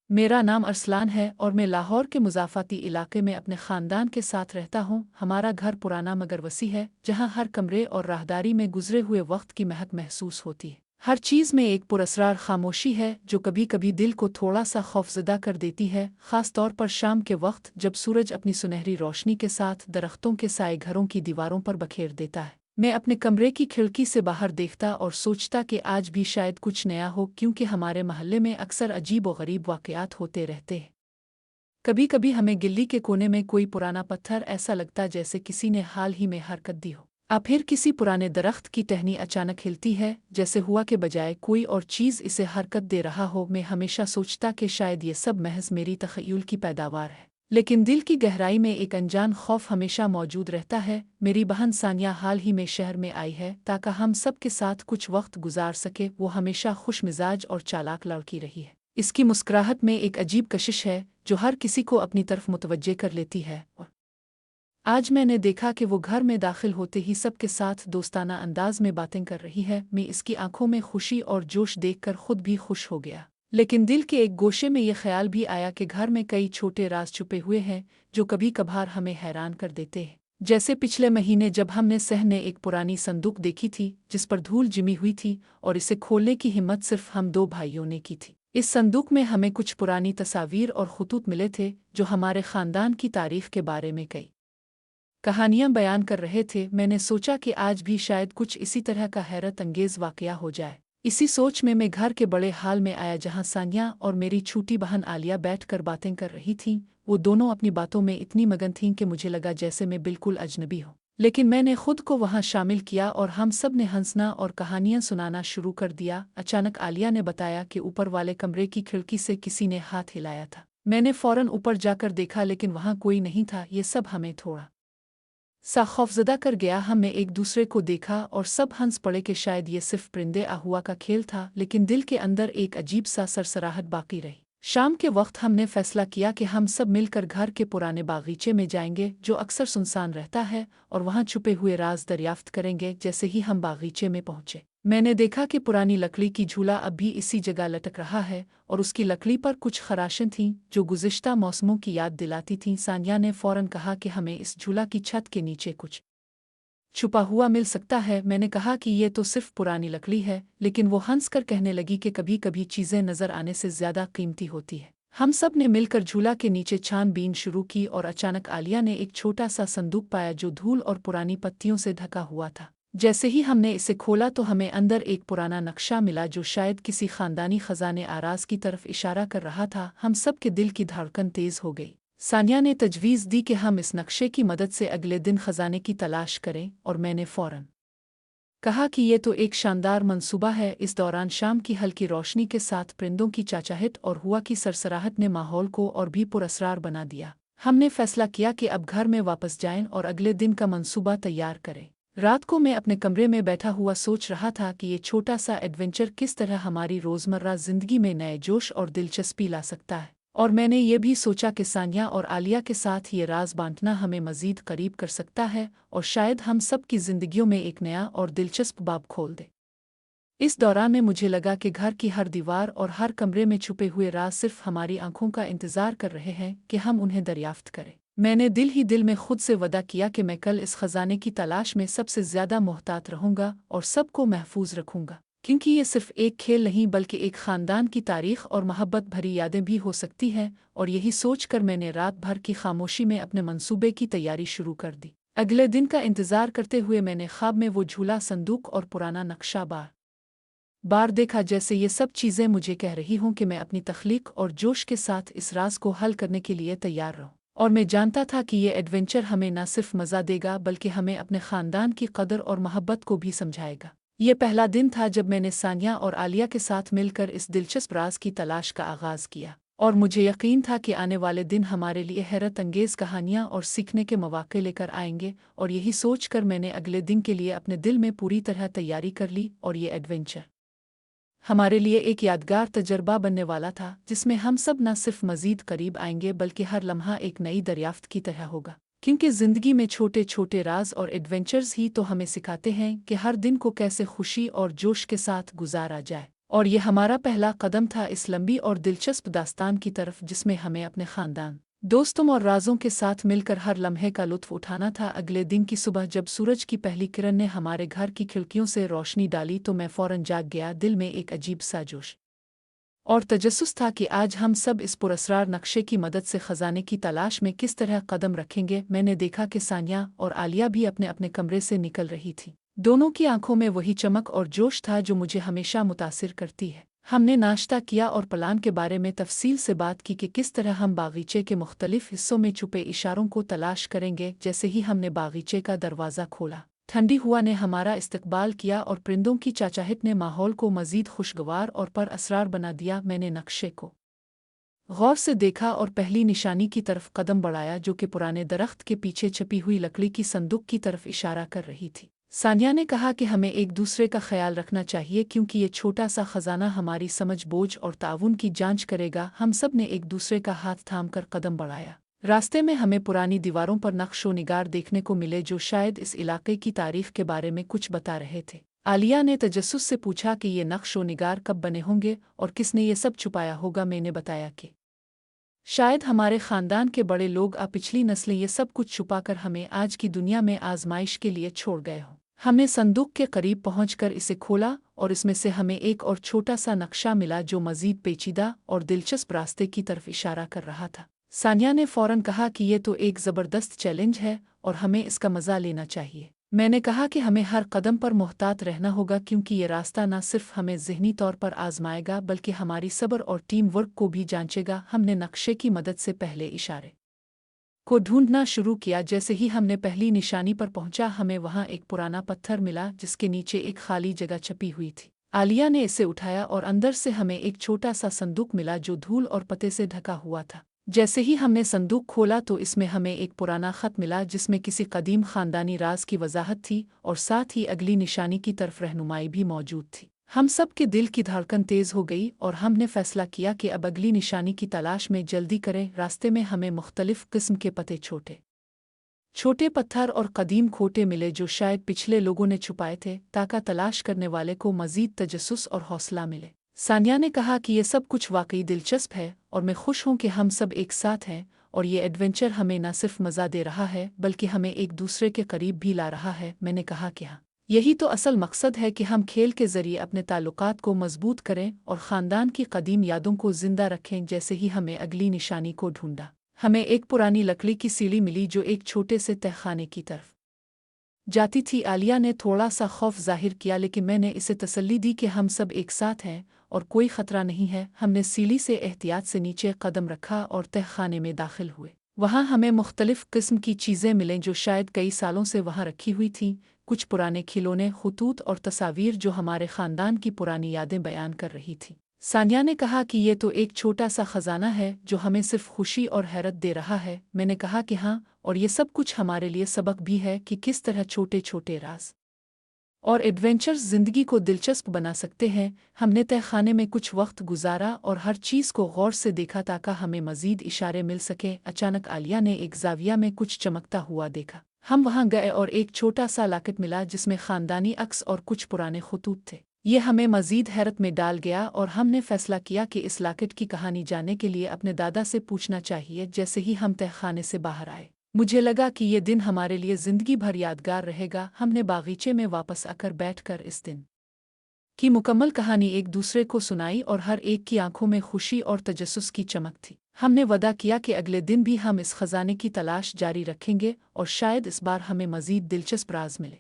मेरा नाम अरसलान है और मैं लाहौर के मुज़ाफ़ाती इलाके में अपने ख़ानदान के साथ रहता हूँ। हमारा घर पुराना मगर वसी है, जहाँ हर कमरे और राहदारी में गुजरे हुए वक्त की महक महसूस होती है। हर चीज़ में एक पुरअसरार खामोशी है जो कभी कभी दिल को थोड़ा सा खौफज़दा कर देती है, ख़ास तौर पर शाम के वक्त जब सूरज अपनी सुनहरी रोशनी के साथ दरख्तों के साए घरों की दीवारों पर बखेर देता है। मैं अपने कमरे की खिड़की से बाहर देखता और सोचता कि आज भी शायद कुछ नया हो, क्योंकि हमारे मोहल्ले में अक्सर अजीब व गरीब वाक़यात होते रहते हैं। कभी कभी हमें गिल्ली के कोने में कोई पुराना पत्थर ऐसा लगता जैसे किसी ने हाल ही में हरकत दी हो। फिर किसी पुराने दरख्त की टहनी अचानक हिलती है, जैसे हुआ के बजाय कोई और चीज़ इसे हरकत दे रहा हो। मैं हमेशा सोचता कि शायद ये सब महज मेरी तख़य्युल की पैदावार है, लेकिन दिल की गहराई में एक अनजान खौफ हमेशा मौजूद रहता है। मेरी बहन सानिया हाल ही में शहर में आई है ताकि हम सब के साथ कुछ वक्त गुजार सके। वो हमेशा खुश मिजाज और चालाक लड़की रही है। इसकी मुस्कुराहट में एक अजीब कशिश है जो हर किसी को अपनी तरफ मुतवज्जे कर लेती है। और आज मैंने देखा कि वो घर में दाखिल होते ही सबके साथ दोस्ताना अंदाज में बातें कर रही है। मैं इसकी आंखों में खुशी और जोश देखकर खुद भी खुश हो गया, लेकिन दिल के एक गोशे में ये ख्याल भी आया कि घर में कई छोटे राज छुपे हुए हैं जो कभी कभार हमें हैरान कर देते हैं। जैसे पिछले महीने जब हमने सहने एक पुरानी संदूक देखी थी जिस पर धूल जिमी हुई थी, और इसे खोलने की हिम्मत सिर्फ हम दो भाइयों ने की थी। इस संदूक में हमें कुछ पुरानी तस्वीर और खुतूत मिले थे जो हमारे खानदान की तारीख के बारे में कई कहानियां बयान कर रहे थे। मैंने सोचा कि आज भी शायद कुछ इसी तरह का हैरत अंगेज वाकया हो जाए। इसी सोच में मैं घर के बड़े हाल में आया जहां सानिया और मेरी छोटी बहन आलिया बैठकर बातें कर रही थीं। वो दोनों अपनी बातों में इतनी मगन थीं कि मुझे लगा जैसे मैं बिल्कुल अजनबी हूँ, लेकिन मैंने खुद को वहां शामिल किया और हम सब ने हंसना और कहानियां सुनाना शुरू कर दिया। अचानक आलिया ने बताया कि ऊपर वाले कमरे की खिड़की से किसी ने हाथ हिलाया था। मैंने फौरन ऊपर जाकर देखा, लेकिन वहां कोई नहीं था। ये सब हमें थोड़ा सा खौफजदा कर गया। हमने एक दूसरे को देखा और सब हंस पड़े कि शायद ये सिर्फ परिंदे आहुआ का खेल था, लेकिन दिल के अंदर एक अजीब सा सरसराहट बाकी रही। शाम के वक्त हमने फैसला किया कि हम सब मिलकर घर के पुराने बागीचे में जाएंगे जो अक्सर सुनसान रहता है, और वहां छुपे हुए राज दरियाफ्त करेंगे। जैसे ही हम बागीचे में पहुंचे, मैंने देखा कि पुरानी लकड़ी की झूला अब भी इसी जगह लटक रहा है और उसकी लकड़ी पर कुछ खराशें थीं जो गुज़िश्ता मौसमों की याद दिलाती थीं। सानिया ने फौरन कहा कि हमें इस झूला की छत के नीचे कुछ छुपा हुआ मिल सकता है। मैंने कहा कि ये तो सिर्फ पुरानी लकड़ी है, लेकिन वो हंसकर कहने लगी कि कभी कभी चीज़ें नज़र आने से ज़्यादा कीमती होती है। हम सब ने मिलकर झूला के नीचे छानबीन शुरू की और अचानक आलिया ने एक छोटा सा संदूक पाया जो धूल और पुरानी पत्तियों से ढका हुआ था। जैसे ही हमने इसे खोला तो हमें अंदर एक पुराना नक्शा मिला जो शायद किसी खानदानी खजाने आराज की तरफ इशारा कर रहा था। हम सब के दिल की धड़कन तेज हो गई। सानिया ने तजवीज़ दी कि हम इस नक्शे की मदद से अगले दिन खजाने की तलाश करें, और मैंने फौरन कहा कि ये तो एक शानदार मंसूबा है। इस दौरान शाम की हल्की रोशनी के साथ परिंदों की चाचाहट और हुआ की सरसराहट ने माहौल को और भी पुरअसरार बना दिया। हमने फैसला किया कि अब घर में वापस जाएं और अगले दिन का मंसूबा तैयार करें। रात को मैं अपने कमरे में बैठा हुआ सोच रहा था कि ये छोटा सा एडवेंचर किस तरह हमारी रोज़मर्रा ज़िंदगी में नए जोश और दिलचस्पी ला सकता है, और मैंने ये भी सोचा कि सानिया और आलिया के साथ ये राज बांटना हमें मज़ीद करीब कर सकता है और शायद हम सब की ज़िंदगियों में एक नया और दिलचस्प बाब खोल दे। इस दौरान में मुझे लगा कि घर की हर दीवार और हर कमरे में छुपे हुए राज सिर्फ हमारी आंखों का इंतज़ार कर रहे हैं कि हम उन्हें दरियाफ्त करें। मैंने दिल ही दिल में खुद से वदा किया कि मैं कल इस खजाने की तलाश में सबसे ज़्यादा मोहतात रहूंगा और सबको महफूज रखूंगा, क्योंकि ये सिर्फ एक खेल नहीं बल्कि एक ख़ानदान की तारीख और मोहब्बत भरी यादें भी हो सकती हैं। और यही सोचकर मैंने रात भर की खामोशी में अपने मंसूबे की तैयारी शुरू कर दी। अगले दिन का इंतज़ार करते हुए मैंने ख्वाब में वो झूला, संदूक और पुराना नक्शा बार देखा, जैसे ये सब चीज़ें मुझे कह रही हों कि मैं अपनी तख्लीक और जोश के साथ इस राज को हल करने के लिए तैयार रहूं। और मैं जानता था कि ये एडवेंचर हमें न सिर्फ मज़ा देगा बल्कि हमें अपने ख़ानदान की कदर और मोहब्बत को भी समझाएगा। ये पहला दिन था जब मैंने सानिया और आलिया के साथ मिलकर इस दिलचस्प राज की तलाश का आगाज़ किया, और मुझे यकीन था कि आने वाले दिन हमारे लिए हैरत अंगेज़ कहानियाँ और सीखने के मौक़े लेकर आएंगे। और यही सोचकर मैंने अगले दिन के लिए अपने दिल में पूरी तरह तैयारी कर ली, और ये एडवेंचर हमारे लिए एक यादगार तजर्बा बनने वाला था जिसमें हम सब न सिर्फ मज़ीद करीब आएंगे बल्कि हर लम्हा एक नई दरियाफ्त की तरह होगा। क्योंकि ज़िंदगी में छोटे छोटे राज और एडवेंचर्स ही तो हमें सिखाते हैं कि हर दिन को कैसे खुशी और जोश के साथ गुजारा जाए। और ये हमारा पहला कदम था इस लंबी और दिलचस्प दास्तान की तरफ जिसमें हमें अपने खानदान, दोस्तों और राजों के साथ मिलकर हर लम्हे का लुत्फ उठाना था। अगले दिन की सुबह जब सूरज की पहली किरण ने हमारे घर की खिड़कियों से रोशनी डाली तो मैं फौरन जाग गया। दिल में एक अजीब सा जोश और तजस्सुस था कि आज हम सब इस पुरअसरार नक्शे की मदद से खजाने की तलाश में किस तरह कदम रखेंगे। मैंने देखा कि सानिया और आलिया भी अपने अपने कमरे से निकल रही थी। दोनों की आंखों में वही चमक और जोश था जो मुझे हमेशा मुतासिर करती है। हमने नाश्ता किया और प्लान के बारे में तफसील से बात की कि किस तरह हम बागीचे के मुख्तलिफ हिस्सों में छुपे इशारों को तलाश करेंगे। जैसे ही हमने बागीचे का दरवाज़ा खोला, ठंडी हवा ने हमारा इस्तकबाल किया और परिंदों की चाचाहट ने माहौल को मज़ीद खुशगवार और पर असरार बना दिया। मैंने नक्शे को गौर से देखा और पहली निशानी की तरफ कदम बढ़ाया जो कि पुराने दरख्त के पीछे छपी हुई लकड़ी की संदूक की तरफ इशारा कर रही थी। सानिया ने कहा कि हमें एक दूसरे का ख्याल रखना चाहिए क्योंकि ये छोटा सा खजाना हमारी समझ, बोझ और ताउन की जांच करेगा। हम सब ने एक दूसरे का हाथ थामकर कदम बढ़ाया। रास्ते में हमें पुरानी दीवारों पर नक्श व निगार देखने को मिले जो शायद इस इलाके की तारीख के बारे में कुछ बता रहे थे। आलिया ने तजस्सुस से पूछा कि ये नक्श व निगार कब बने होंगे और किसने ये सब छुपाया होगा। मैंने बताया कि शायद हमारे खानदान के बड़े लोग पिछली नस्लें ये सब कुछ छुपाकर हमें आज की दुनिया में आजमाइश के लिए छोड़ गए हों। हमने संदूक के करीब पहुंचकर इसे खोला और इसमें से हमें एक और छोटा सा नक्शा मिला जो मजीद पेचीदा और दिलचस्प रास्ते की तरफ इशारा कर रहा था। सानिया ने फौरन कहा कि ये तो एक ज़बरदस्त चैलेंज है और हमें इसका मज़ा लेना चाहिए। मैंने कहा कि हमें हर कदम पर मुहतात रहना होगा क्योंकि ये रास्ता न सिर्फ हमें ज़हनी तौर पर आजमाएगा बल्कि हमारी सब्र और टीम वर्क को भी जांचेगा। हमने नक्शे की मदद से पहले इशारे को ढूंढना शुरू किया। जैसे ही हमने पहली निशानी पर पहुंचा, हमें वहां एक पुराना पत्थर मिला जिसके नीचे एक खाली जगह छपी हुई थी। आलिया ने इसे उठाया और अंदर से हमें एक छोटा सा संदूक मिला जो धूल और पते से ढका हुआ था। जैसे ही हमने संदूक खोला तो इसमें हमें एक पुराना खत मिला जिसमें किसी कदीम खानदानी राज की वजाहत थी और साथ ही अगली निशानी की तरफ रहनुमाई भी मौजूद थी। हम सब के दिल की धड़कन तेज हो गई और हमने फैसला किया कि अब अगली निशानी की तलाश में जल्दी करें। रास्ते में हमें मुख्तलिफ किस्म के पते, छोटे छोटे पत्थर और कदीम खोटे मिले जो शायद पिछले लोगों ने छुपाए थे ताकि तलाश करने वाले को मजीद तजस्सुस और हौसला मिले। सानिया ने कहा कि यह सब कुछ वाकई दिलचस्प है और मैं खुश हूं कि हम सब एक साथ हैं और ये एडवेंचर हमें न सिर्फ मज़ा दे रहा है बल्कि हमें एक दूसरे के करीब भी ला रहा है। मैंने कहा कि हाँ, यही तो असल मकसद है कि हम खेल के ज़रिए अपने ताल्लुकात को मजबूत करें और ख़ानदान की कदीम यादों को ज़िंदा रखें। जैसे ही हमें अगली निशानी को ढूंढा, हमें एक पुरानी लकड़ी की सीढ़ी मिली जो एक छोटे से तहखाने की तरफ जाती थी। आलिया ने थोड़ा सा खौफ जाहिर किया लेकिन मैंने इसे तसल्ली दी कि हम सब एक साथ हैं और कोई ख़तरा नहीं है। हमने सीढ़ी से एहतियात से नीचे कदम रखा और तहखाने में दाखिल हुए। वहाँ हमें मुख्तलिफ़ किस्म की चीज़ें मिलें जो शायद कई सालों से वहाँ रखी हुई थीं। कुछ पुराने खिलौने, खतूत और तस्वीर जो हमारे ख़ानदान की पुरानी यादें बयान कर रही थीं। सानिया ने कहा कि ये तो एक छोटा सा ख़जाना है जो हमें सिर्फ खुशी और हैरत दे रहा है। मैंने कहा कि हाँ, और ये सब कुछ हमारे लिए सबक भी है कि किस तरह छोटे छोटे राज और एडवेंचर्स ज़िंदगी को दिलचस्प बना सकते हैं। हमने तहखाने में कुछ वक्त गुजारा और हर चीज़ को गौर से देखा ताकि हमें मज़ीद इशारे मिल सके। अचानक आलिया ने एक जाविया में कुछ चमकता हुआ देखा। हम वहाँ गए और एक छोटा सा लॉकेट मिला जिसमें ख़ानदानी अक्स और कुछ पुराने खतूत थे। ये हमें मज़ीद हैरत में डाल गया और हमने फ़ैसला किया कि इस लॉकेट की कहानी जानने के लिए अपने दादा से पूछना चाहिए। जैसे ही हम तहखाने से बाहर आए, मुझे लगा कि ये दिन हमारे लिए ज़िंदगी भर यादगार रहेगा। हमने बागीचे में वापस आकर बैठकर इस दिन की मुकम्मल कहानी एक दूसरे को सुनाई और हर एक की आंखों में खुशी और तजस्सुस की चमक थी। हमने वादा किया कि अगले दिन भी हम इस खजाने की तलाश जारी रखेंगे और शायद इस बार हमें मज़ीद दिलचस्प राज मिले।